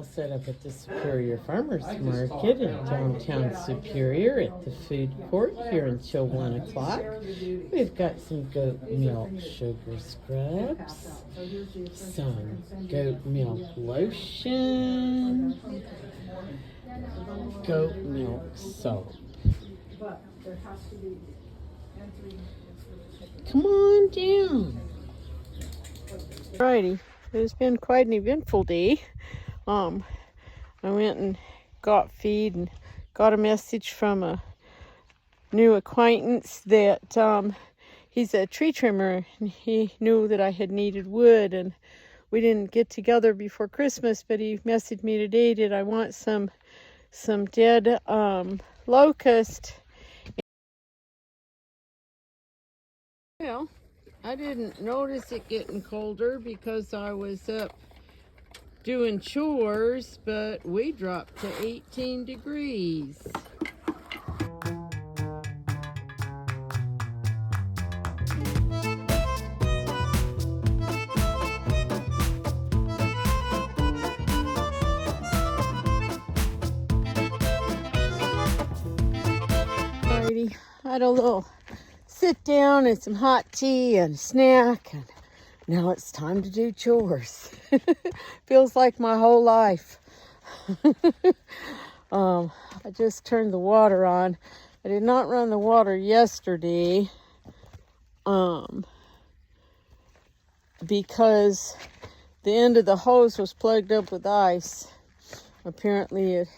Set up at the Superior Farmers Market in downtown Superior at the food court here until 1 o'clock. We've got some goat milk sugar scrubs, some goat milk lotion, goat milk soap. Come on down. Alrighty, it's been quite an eventful day. I went and got feed and got a message from a new acquaintance that he's a tree trimmer, and he knew that I had needed wood, and we didn't get together before Christmas, but he messaged me today. Did I want some dead locust? Well, I didn't notice it getting colder because I was up doing chores, but we dropped to 18 degrees. Alrighty, I had a little sit down and some hot tea and a snack, and now it's time to do chores. Feels like my whole life. I just turned the water on. I did not run the water yesterday because the end of the hose was plugged up with ice. Apparently it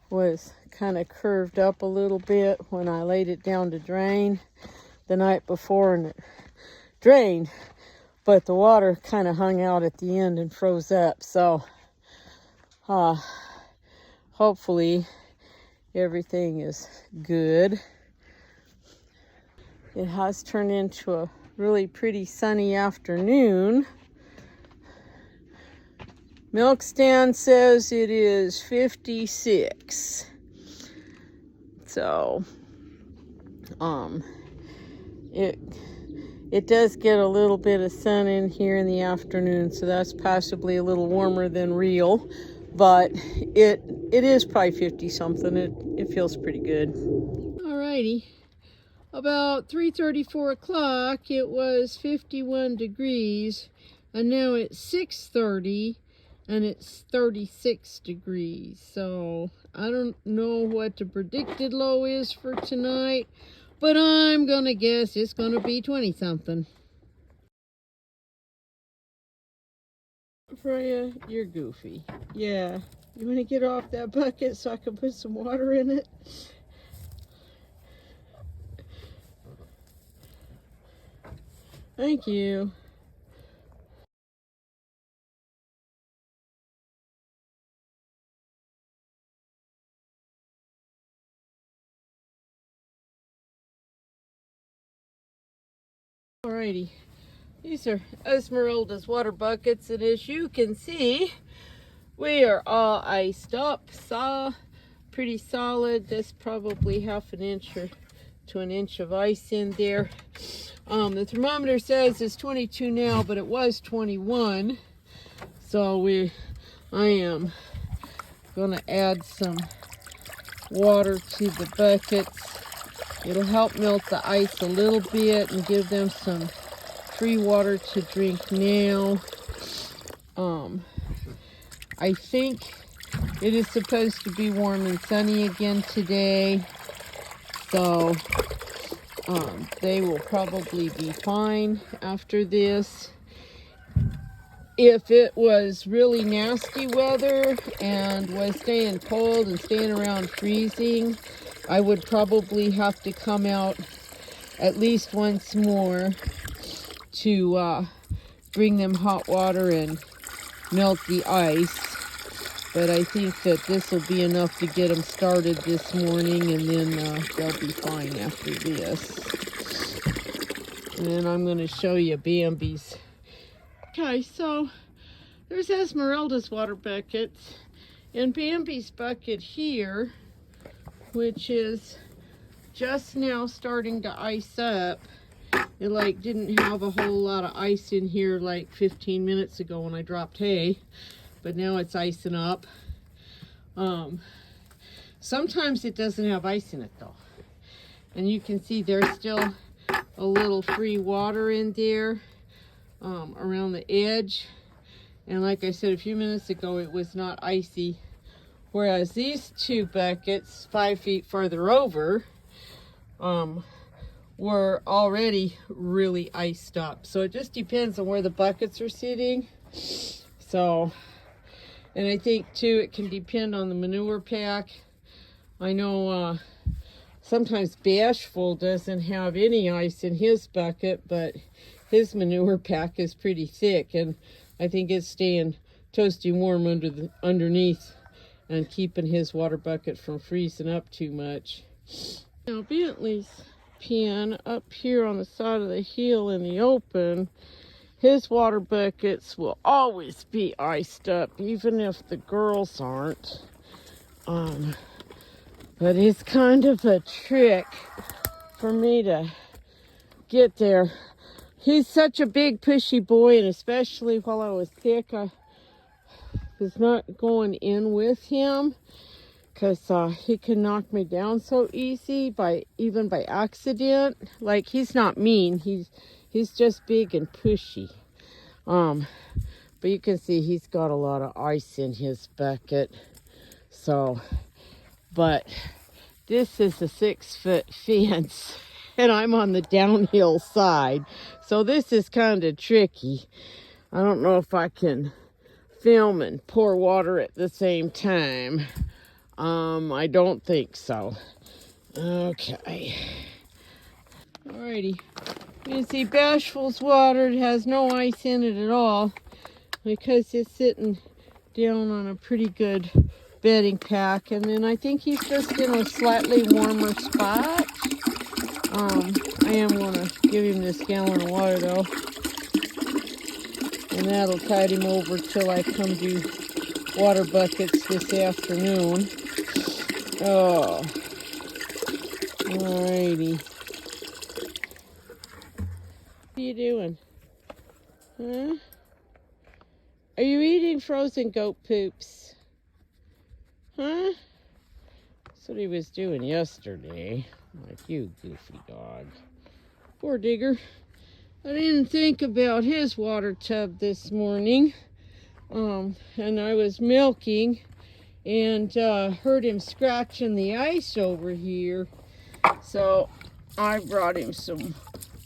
was kind of curved up a little bit when I laid it down to drain the night before, and it drained. But the water kind of hung out at the end and froze up. So hopefully everything is good. It has turned into a really pretty sunny afternoon. Milk stand says it is 56. So it does get a little bit of sun in here in the afternoon, so that's possibly a little warmer than real, but it is probably 50 something. It feels pretty good. Alrighty, about 3:34 o'clock, it was 51 degrees, and now it's 6:30 and it's 36 degrees. So I don't know what the predicted low is for tonight, but I'm gonna guess it's gonna be 20 something. Freya, you're goofy. Yeah, you wanna get off that bucket so I can put some water in it? Thank you. Alrighty, these are Esmeralda's water buckets, and as you can see, we are all iced up. Pretty solid. There's probably half an inch or to an inch of ice in there. The thermometer says it's 22 now, but it was 21. So I am gonna add some water to the buckets. It'll help melt the ice a little bit and give them some free water to drink now. I think it is supposed to be warm and sunny again today, so they will probably be fine after this. If it was really nasty weather and was staying cold and staying around freezing, I would probably have to come out at least once more to bring them hot water and melt the ice. But I think that this will be enough to get them started this morning, and then they'll be fine after this. And then I'm going to show you Bambi's. Okay, so there's Esmeralda's water buckets, and Bambi's bucket here, which is just now starting to ice up. It didn't have a whole lot of ice in here like 15 minutes ago when I dropped hay. but now it's icing up. Sometimes it doesn't have ice in it though. And you can see there's still a little free water in there around the edge. And like I said a few minutes ago, it was not icy. Whereas these two buckets, 5 feet further over, were already really iced up. So it just depends on where the buckets are sitting. So, and I think too, it can depend on the manure pack. I know sometimes Bashful doesn't have any ice in his bucket, but his manure pack is pretty thick, and I think it's staying toasty warm underneath and keeping his water bucket from freezing up too much. Now Bentley's pen up here on the side of the hill in the open, his water buckets will always be iced up, even if the girls aren't. But it's kind of a trick for me to get there. He's such a big pushy boy, and especially while I was sick, I was not going in with him because he can knock me down so easy even by accident. Like, he's not mean, he's just big and pushy. But you can see he's got a lot of ice in his bucket. So, but this is a 6-foot fence, and I'm on the downhill side, so this is kind of tricky. I don't know if I can film and pour water at the same time. I don't think so. Okay. Alrighty. You can see Bashful's water. It has no ice in it at all because it's sitting down on a pretty good bedding pack. And then I think he's just in a slightly warmer spot. I am going to give him this gallon of water though. And that'll tide him over till I come do water buckets this afternoon. Oh. Alrighty. What are you doing? Huh? Are you eating frozen goat poops? Huh? That's what he was doing yesterday. Like, you goofy dog. Poor Digger. I didn't think about his water tub this morning. And I was milking and heard him scratching the ice over here. So I brought him some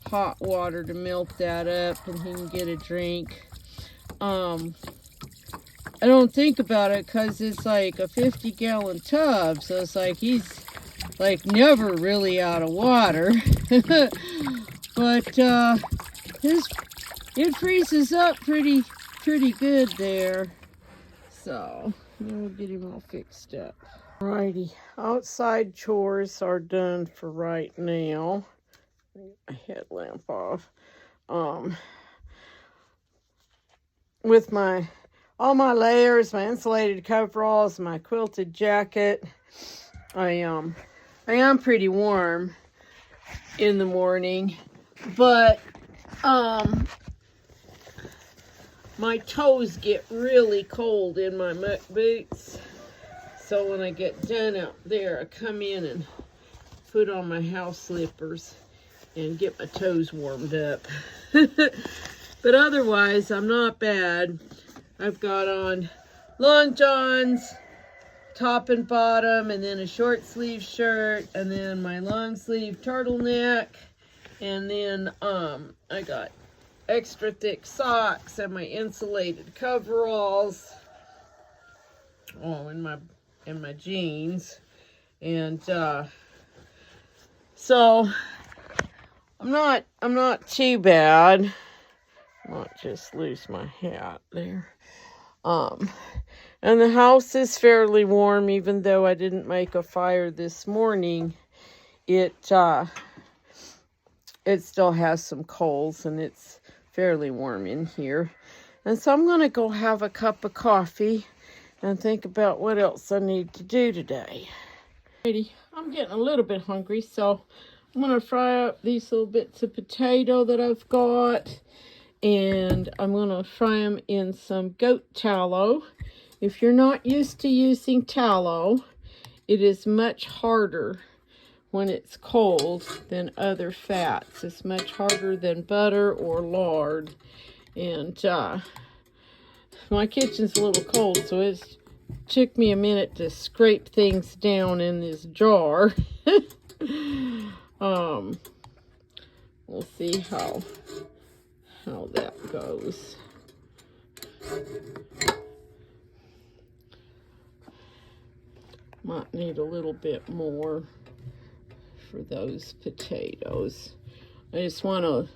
hot water to melt that up and he can get a drink. I don't think about it because it's like a 50-gallon tub, so it's like he's like never really out of water. But it freezes up pretty good there. So we'll get him all fixed up. Alrighty, outside chores are done for right now. Get my headlamp off. With all my layers, my insulated coveralls, my quilted jacket, I am pretty warm in the morning, but my toes get really cold in my muck boots. So when I get done out there, I come in and put on my house slippers and get my toes warmed up. But otherwise, I'm not bad. I've got on long johns, top and bottom, and then a short sleeve shirt, and then my long sleeve turtleneck, and then I got extra thick socks and my insulated coveralls. Oh, and my jeans, and so I'm not too bad. I might just lose my hat there. And the house is fairly warm, even though I didn't make a fire this morning. It still has some coals, and it's fairly warm in here. And so I'm going to go have a cup of coffee and think about what else I need to do today. Alrighty, I'm getting a little bit hungry, so I'm going to fry up these little bits of potato that I've got. and I'm going to fry them in some goat tallow. If you're not used to using tallow, it is much harder when it's cold than other fats. It's much harder than butter or lard. And my kitchen's a little cold, so it took me a minute to scrape things down in this jar. We'll see how that goes. Might need a little bit more for those potatoes. I just want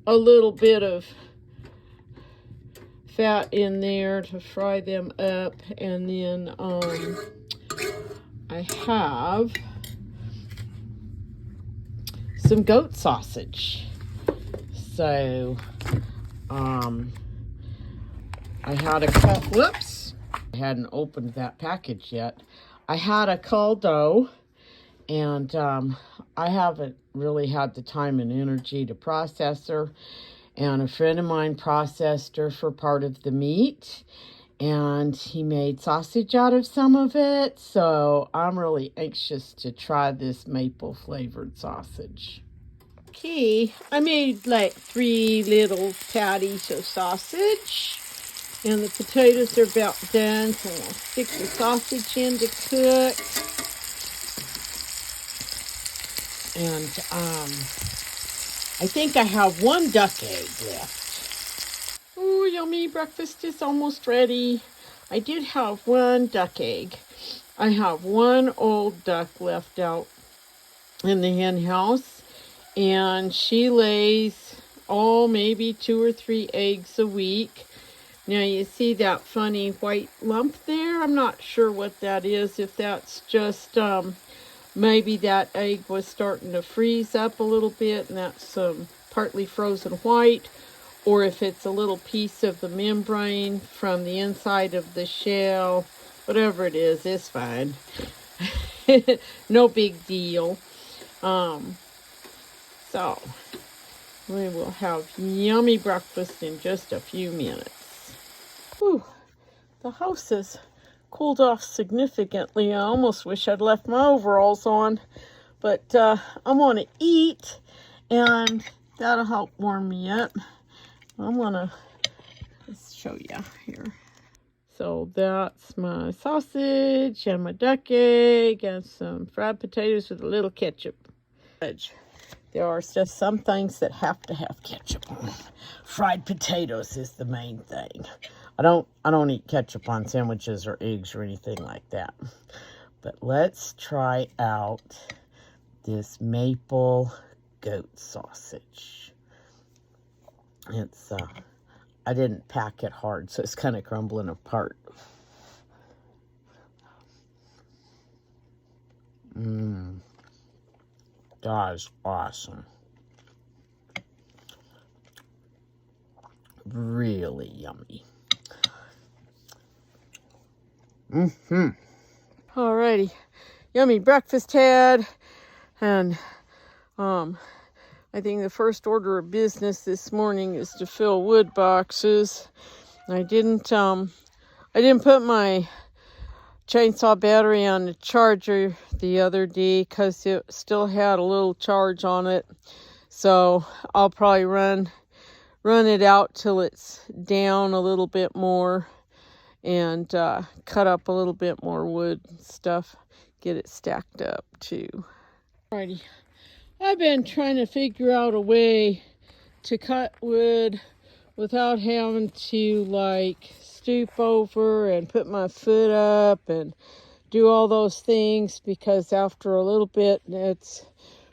a little bit of fat in there to fry them up, and then I have some goat sausage. So I had a cup, whoops, I hadn't opened that package yet. I had a caldo, and I haven't really had the time and energy to process her, and a friend of mine processed her for part of the meat, and he made sausage out of some of it, so I'm really anxious to try this maple flavored sausage. Okay, I made like 3 little patties of sausage, and the potatoes are about done, so I'll stick the sausage in to cook. And I think I have 1 duck egg left. Oh, yummy, breakfast is almost ready. I did have 1 duck egg. I have 1 old duck left out in the hen house, and she lays, maybe 2 or 3 eggs a week. Now you see that funny white lump there? I'm not sure what that is, if that's just maybe that egg was starting to freeze up a little bit, and that's partly frozen white, or if it's a little piece of the membrane from the inside of the shell. Whatever it is, it's fine. No big deal. So we will have yummy breakfast in just a few minutes. Whew, the house has cooled off significantly. I almost wish I'd left my overalls on, but I'm going to eat, and that'll help warm me up. I'm going to show you here. So that's my sausage and my duck egg and some fried potatoes with a little ketchup. There are just some things that have to have ketchup on. Fried potatoes is the main thing. I don't eat ketchup on sandwiches or eggs or anything like that. But let's try out this maple goat sausage. It's I didn't pack it hard, so it's kind of crumbling apart. That is awesome. Really yummy. Alrighty, yummy breakfast had, and I think the first order of business this morning is to fill wood boxes. I didn't put my chainsaw battery on the charger the other day because it still had a little charge on it, so I'll probably run it out till it's down a little bit more, and cut up a little bit more wood and stuff, get it stacked up too. Alrighty, I've been trying to figure out a way to cut wood without having to like stoop over and put my foot up and do all those things, because after a little bit it's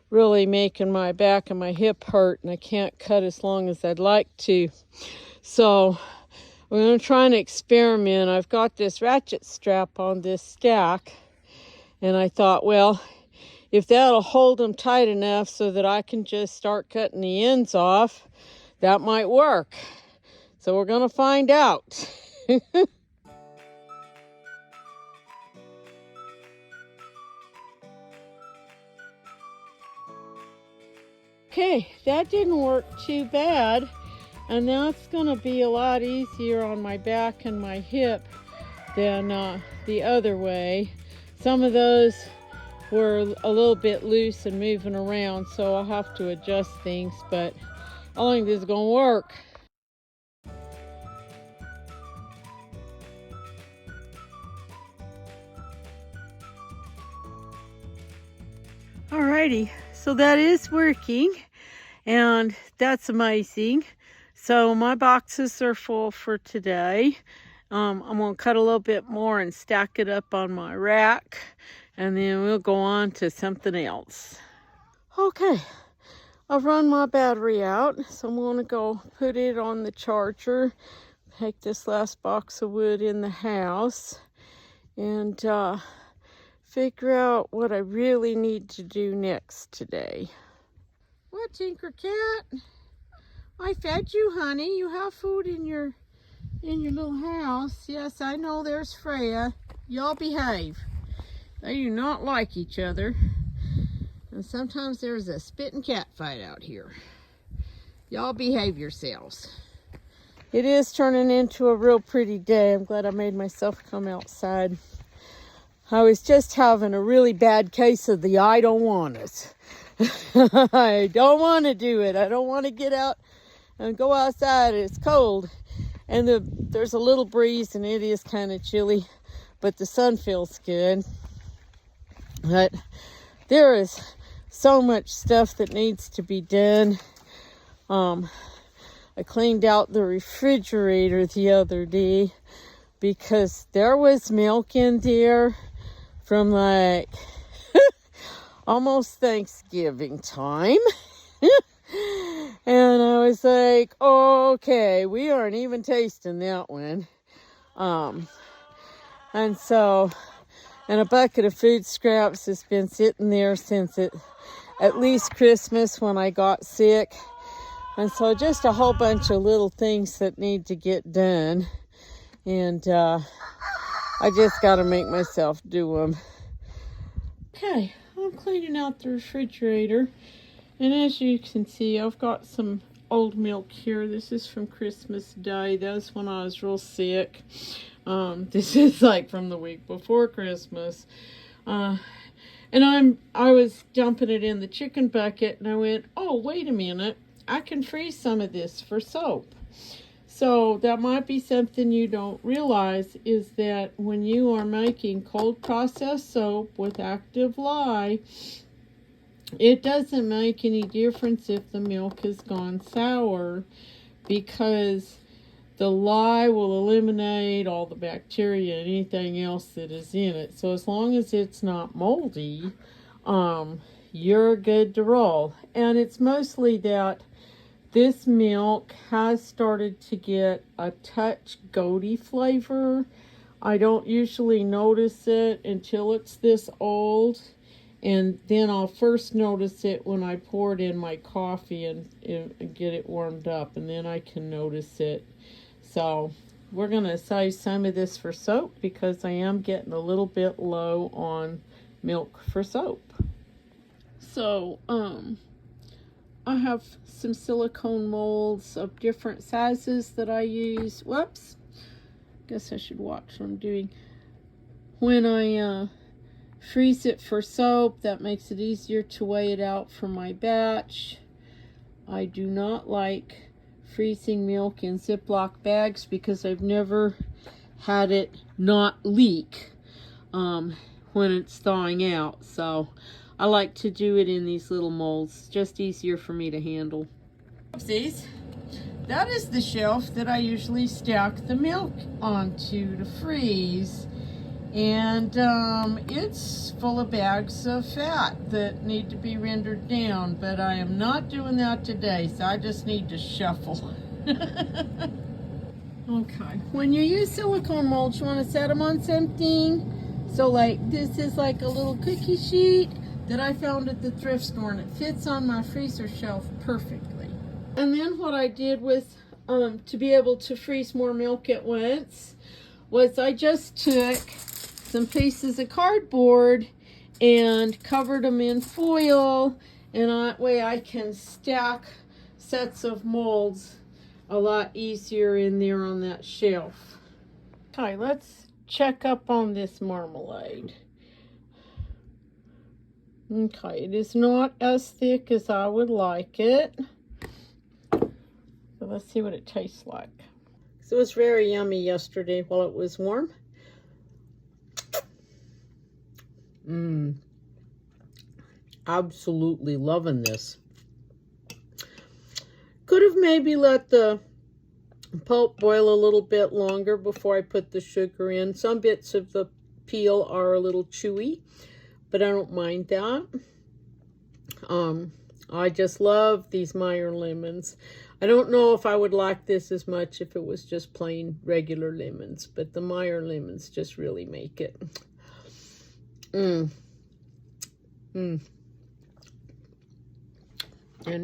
really making my back and my hip hurt, and I can't cut as long as I'd like to. So we're going to try and experiment. I've got this ratchet strap on this stack, and I thought, well, if that'll hold them tight enough so that I can just start cutting the ends off, that might work. So we're going to find out. Okay, that didn't work too bad. And that's gonna be a lot easier on my back and my hip than the other way. Some of those were a little bit loose and moving around, so I'll have to adjust things, but I think this is gonna work. Alrighty, so that is working, and that's amazing. So my boxes are full for today. I'm gonna cut a little bit more and stack it up on my rack, and then we'll go on to something else. Okay, I've run my battery out, so I'm gonna go put it on the charger, take this last box of wood in the house, and figure out what I really need to do next today. What, Tinkercat? I fed you, honey. You have food in your little house. Yes, I know there's Freya. Y'all behave. They do not like each other. And sometimes there's a spitting cat fight out here. Y'all behave yourselves. It is turning into a real pretty day. I'm glad I made myself come outside. I was just having a really bad case of the I don't want it. I don't want to do it. I don't want to get out and go outside. It's cold. And there's a little breeze and it is kind of chilly, but the sun feels good. But there is so much stuff that needs to be done. I cleaned out the refrigerator the other day because there was milk in there from like almost Thanksgiving time. And I was like, okay, we aren't even tasting that one. And so, and a bucket of food scraps has been sitting there since at least Christmas when I got sick. And so just a whole bunch of little things that need to get done. And I just got to make myself do them. Okay, I'm cleaning out the refrigerator. And as you can see, I've got some old milk here. This is from Christmas Day. That's when I was real sick. This is like from the week before Christmas. And I was dumping it in the chicken bucket, and I went, oh, wait a minute. I can freeze some of this for soap. So that might be something you don't realize, is that when you are making cold processed soap with active lye, it doesn't make any difference if the milk has gone sour, because the lye will eliminate all the bacteria and anything else that is in it. So as long as it's not moldy, you're good to roll. And it's mostly that this milk has started to get a touch goaty flavor. I don't usually notice it until it's this old. And then I'll first notice it when I pour it in my coffee and get it warmed up. And then I can notice it. So we're going to save some of this for soap because I am getting a little bit low on milk for soap. So, I have some silicone molds of different sizes that I use. Whoops. Guess I should watch what I'm doing. When I freeze it for soap, that makes it easier to weigh it out for my batch. I do not like freezing milk in Ziploc bags because I've never had it not leak when it's thawing out. So I like to do it in these little molds. Just easier for me to handle. Oopsies. That is the shelf that I usually stack the milk onto to freeze. And it's full of bags of fat that need to be rendered down. But I am not doing that today, so I just need to shuffle. Okay. When you use silicone molds, you want to set them on something. So like this is like a little cookie sheet that I found at the thrift store, and it fits on my freezer shelf perfectly. And then what I did was, to be able to freeze more milk at once, was I just took some pieces of cardboard and covered them in foil And that way I can stack sets of molds a lot easier in there on that shelf. Okay, let's check up on this marmalade. Okay, it is not as thick as I would like it. So let's see what it tastes like. So it was very yummy yesterday while it was warm. Absolutely loving this. Could have maybe let the pulp boil a little bit longer before I put the sugar in. Some bits of the peel are a little chewy, but I don't mind that. I just love these Meyer lemons. I don't know if I would like this as much if it was just plain regular lemons, but the Meyer lemons just really make it. And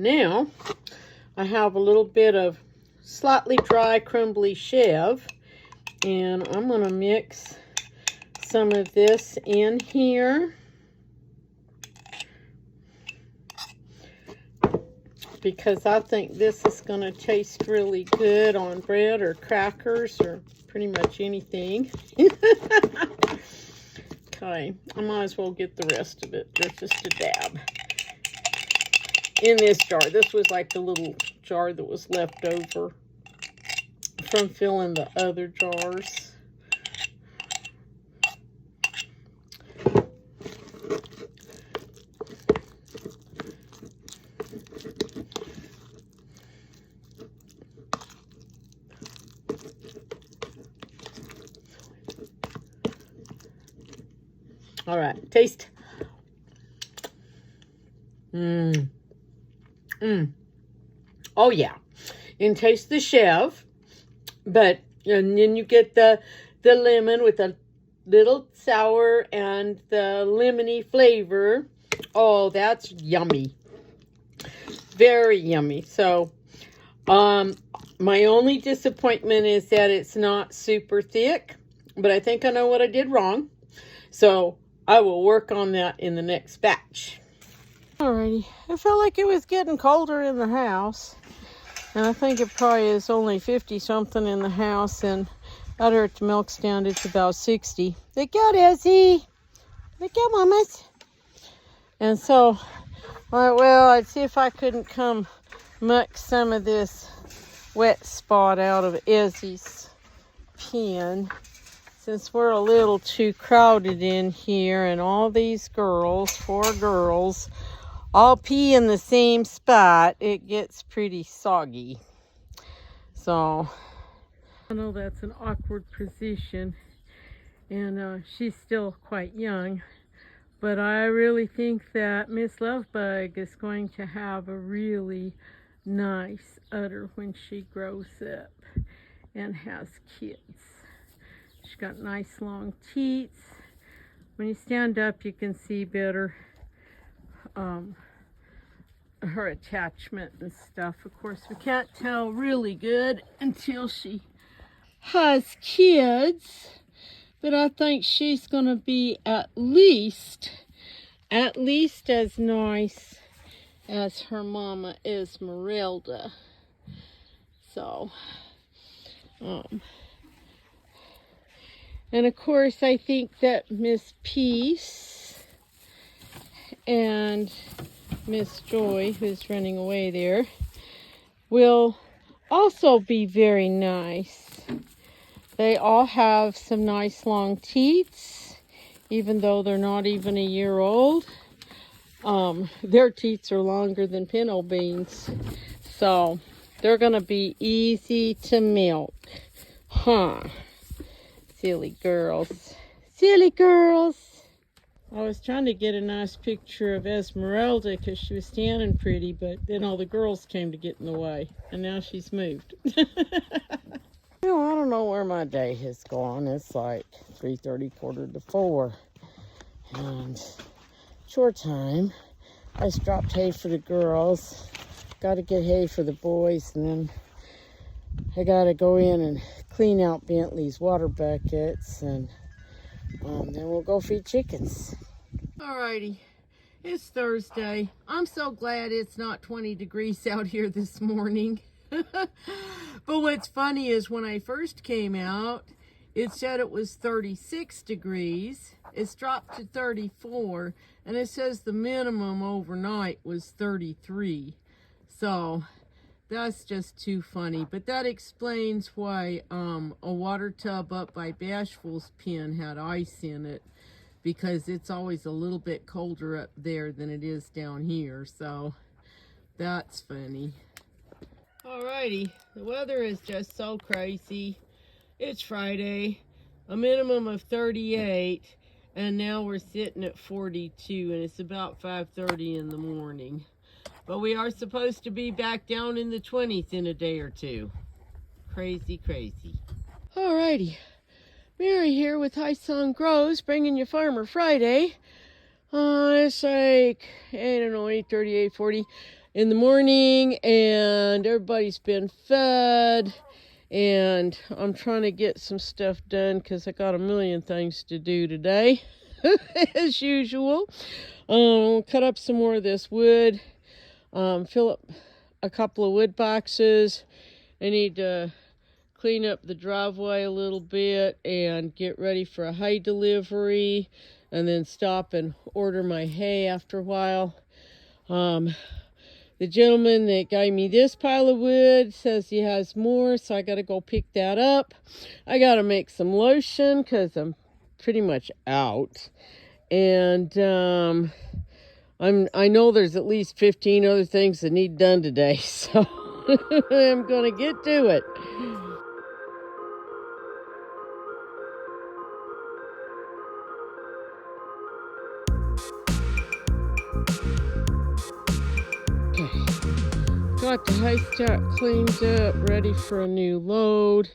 now I have a little bit of slightly dry crumbly chev, and I'm going to mix some of this in here because I think this is going to taste really good on bread or crackers or pretty much anything. Okay, I might as well get the rest of it. There's just a dab in this jar. This was like the little jar that was left over from filling the other jars. All right, taste. Oh yeah, and taste the chev, but and then you get the lemon with a little sour and the lemony flavor. Oh, that's yummy. Very yummy. So, my only disappointment is that it's not super thick, but I think I know what I did wrong. So I will work on that in the next batch. Alrighty, I felt like it was getting colder in the house. And I think it probably is only 50 something in the house. And out here at the milk stand, it's about 60. Look out, Ezzy. Look out, mamas. And so, well, I'd see if I couldn't come muck some of this wet spot out of Ezzy's pen. Since we're a little too crowded in here and all these girls, 4 girls, all pee in the same spot, it gets pretty soggy. So, I know that's an awkward position, and she's still quite young, but I really think that Miss Lovebug is going to have a really nice udder when she grows up and has kids. She's got nice long teats. When you stand up, you can see better her attachment and stuff. Of course, we can't tell really good until she has kids, but I think she's going to be at least as nice as her mama Esmeralda. So, and of course, I think that Miss Peace and Miss Joy, who's running away there, will also be very nice. They all have some nice long teats, even though they're not even a year old. Their teats are longer than pinto beans, so they're going to be easy to milk. Huh. Silly girls. Silly girls. I was trying to get a nice picture of Esmeralda because she was standing pretty, but then all the girls came to get in the way, and now she's moved. I don't know where my day has gone. It's like 3:30, 3:45, and chore time. I just dropped hay for the girls. Got to get hay for the boys, and then I got to go in and clean out Bentley's water buckets, and then we'll go feed chickens. Alrighty, It's Thursday. I'm so glad it's not 20 degrees out here this morning. But what's funny is when I first came out, it said it was 36 degrees. It's dropped to 34, and it says the minimum overnight was 33. So that's just too funny. But that explains why a water tub up by Bashful's pen had ice in it, because it's always a little bit colder up there than it is down here. So that's funny. Alrighty, the weather is just so crazy. It's Friday, a minimum of 38, and now we're sitting at 42, and it's about 5:30 in the morning. But we are supposed to be back down in the 20s in a day or two. Crazy, crazy. Alrighty, Mary here with High Song Grows, bringing you Farmer Friday. It's like, I don't know, 8:30, 8:40 in the morning, and everybody's been fed, and I'm trying to get some stuff done because I got a million things to do today, as usual. Cut up some more of this wood, fill up a couple of wood boxes. I need to clean up the driveway a little bit and get ready for a hay delivery, and then stop and order my hay after a while. The gentleman that gave me this pile of wood says he has more, so I got to go pick that up. I got to make some lotion because I'm pretty much out. And I know there's at least 15 other things that need done today, so I'm going to get to it. Got the hay stack cleaned up, ready for a new load.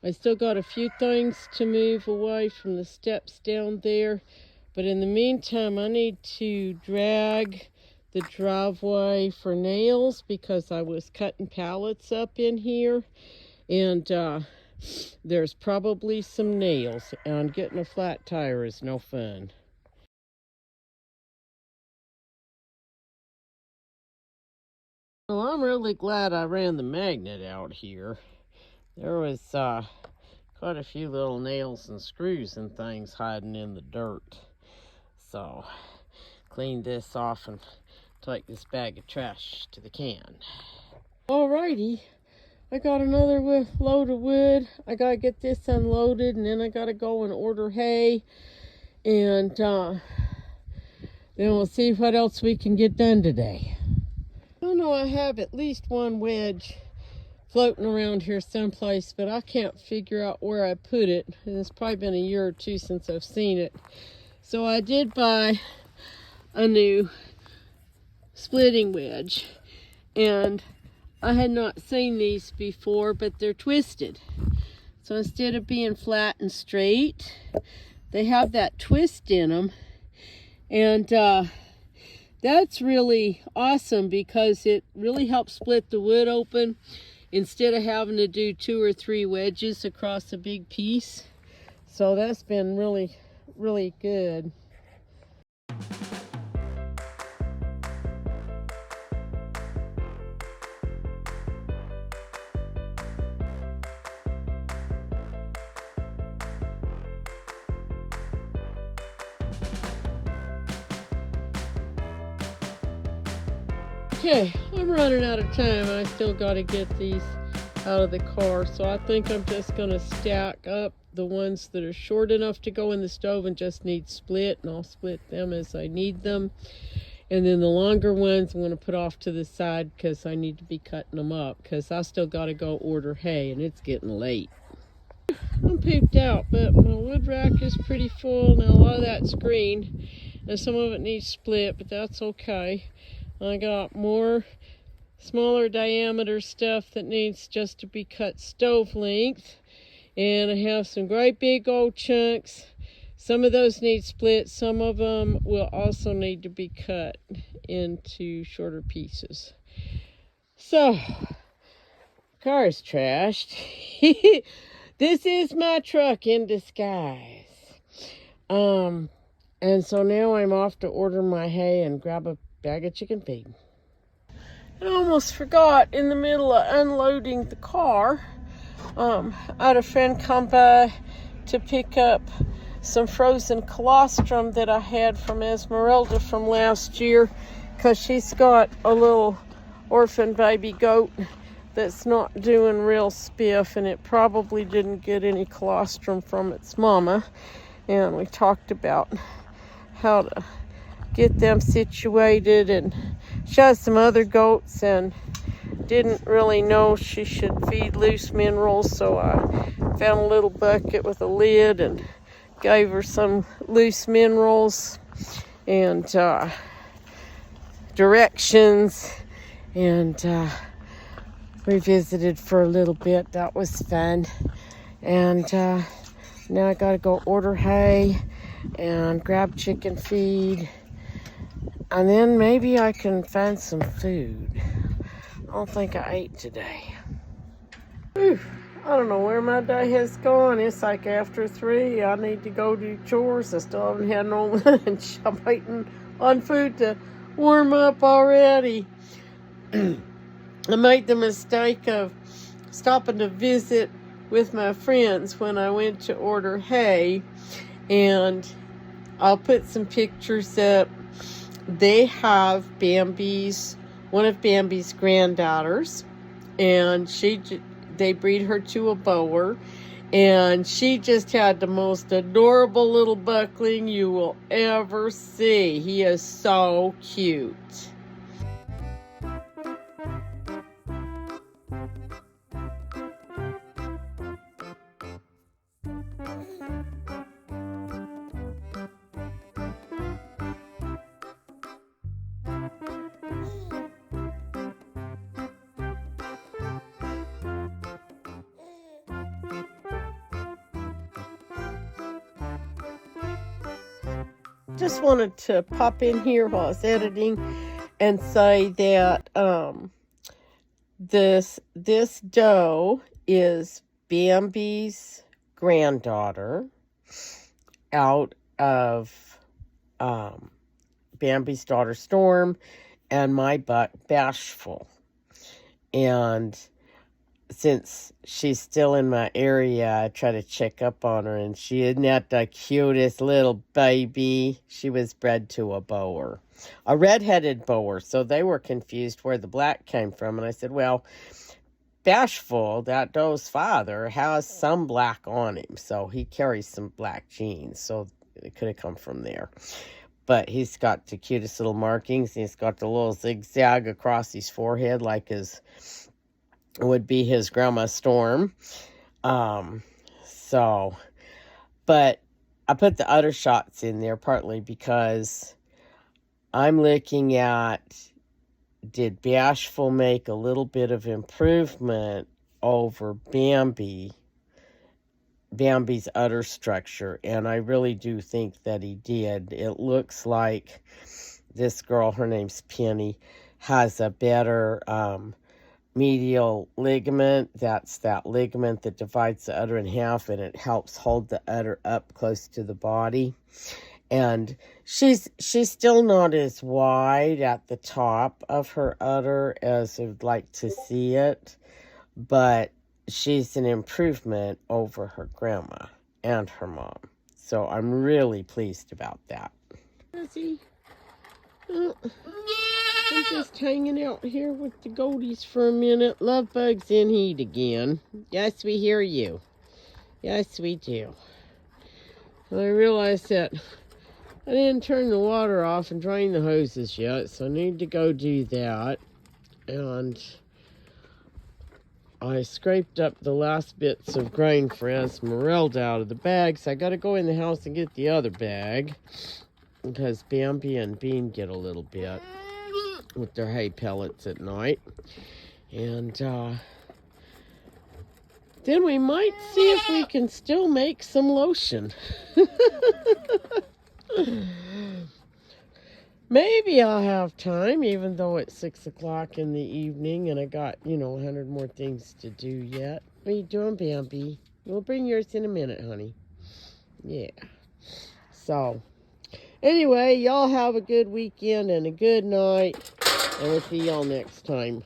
I still got a few things to move away from the steps down there, but in the meantime I need to drag the driveway for nails because I was cutting pallets up in here, and there's probably some nails, and getting a flat tire is no fun. Well, I'm really glad I ran the magnet out here. There was quite a few little nails and screws and things hiding in the dirt. So, clean this off and take this bag of trash to the can. Alrighty, I got another load of wood. I gotta get this unloaded, and then I gotta go and order hay. And then we'll see what else we can get done today. I know I have at least one wedge floating around here someplace, but I can't figure out where I put it. And it's probably been a year or two since I've seen it. So I did buy a new splitting wedge, and I had not seen these before, but they're twisted. So instead of being flat and straight, they have that twist in them. And that's really awesome because it really helps split the wood open instead of having to do 2 or 3 wedges across a big piece. So that's been really, really good. Okay, I'm running out of time. I still got to get these out of the car, so I think I'm just going to stack up the ones that are short enough to go in the stove and just need split, and I'll split them as I need them. And then the longer ones I'm going to put off to the side because I need to be cutting them up, because I still got to go order hay and it's getting late. I'm pooped out, but my wood rack is pretty full. Now a lot of that's green and some of it needs split, but that's okay. I got more smaller diameter stuff that needs just to be cut stove length. And I have some great big old chunks. Some of those need split. Some of them will also need to be cut into shorter pieces. So, car is trashed. This is my truck in disguise. And so now I'm off to order my hay and grab a bag of chicken feed. I almost forgot in the middle of unloading the car. I had a friend come by to pick up some frozen colostrum that I had from Esmeralda from last year, because she's got a little orphan baby goat that's not doing real spiff, and it probably didn't get any colostrum from its mama. And we talked about how to get them situated, and she has some other goats and didn't really know she should feed loose minerals, so I found a little bucket with a lid and gave her some loose minerals and directions, and we visited for a little bit. That was fun. And now I gotta go order hay and grab chicken feed, and then maybe I can find some food. I don't think I ate today. Whew. I don't know where my day has gone. It's like after 3. I need to go do chores. I still haven't had no lunch. I'm waiting on food to warm up already. I made the mistake of stopping to visit with my friends when I went to order hay, and I'll put some pictures up. They have one of Bambi's granddaughters, and they breed her to a boer, and she just had the most adorable little buckling you will ever see. He is so cute. Just wanted to pop in here while I was editing and say that this doe is Bambi's granddaughter out of Bambi's daughter Storm and my buck Bashful. And since she's still in my area, I try to check up on her, and she isn't that the cutest little baby. She was bred to a boer, a red-headed boer, so they were confused where the black came from. And I said, well, Bashful, that doe's father, has some black on him, so he carries some black genes, so it could have come from there. But he's got the cutest little markings, and he's got the little zigzag across his forehead like would be his grandma Storm. But I put the udder shots in there partly because I'm looking at, did Bashful make a little bit of improvement over Bambi's udder structure? And I really do think that he did. It looks like this girl, her name's Penny, has a better medial ligament. That's that ligament that divides the udder in half, and it helps hold the udder up close to the body. And she's still not as wide at the top of her udder as I'd like to see it, but she's an improvement over her grandma and her mom. So I'm really pleased about that. I'm just hanging out here with the goaties for a minute. Love Bug's in heat again. Yes, we hear you. Yes, we do. I realized that I didn't turn the water off and drain the hoses yet, so I need to go do that. And I scraped up the last bits of grain for Esmeralda out of the bag, so I got to go in the house and get the other bag, because Bambi and Bean get a little bit with their hay pellets at night. And then we might see if we can still make some lotion. Maybe I'll have time, even though it's 6 o'clock in the evening and I got, 100 more things to do yet. What are you doing, Bambi? We'll bring yours in a minute, honey. Yeah. So, Anyway, y'all have a good weekend and a good night. And we'll see y'all next time.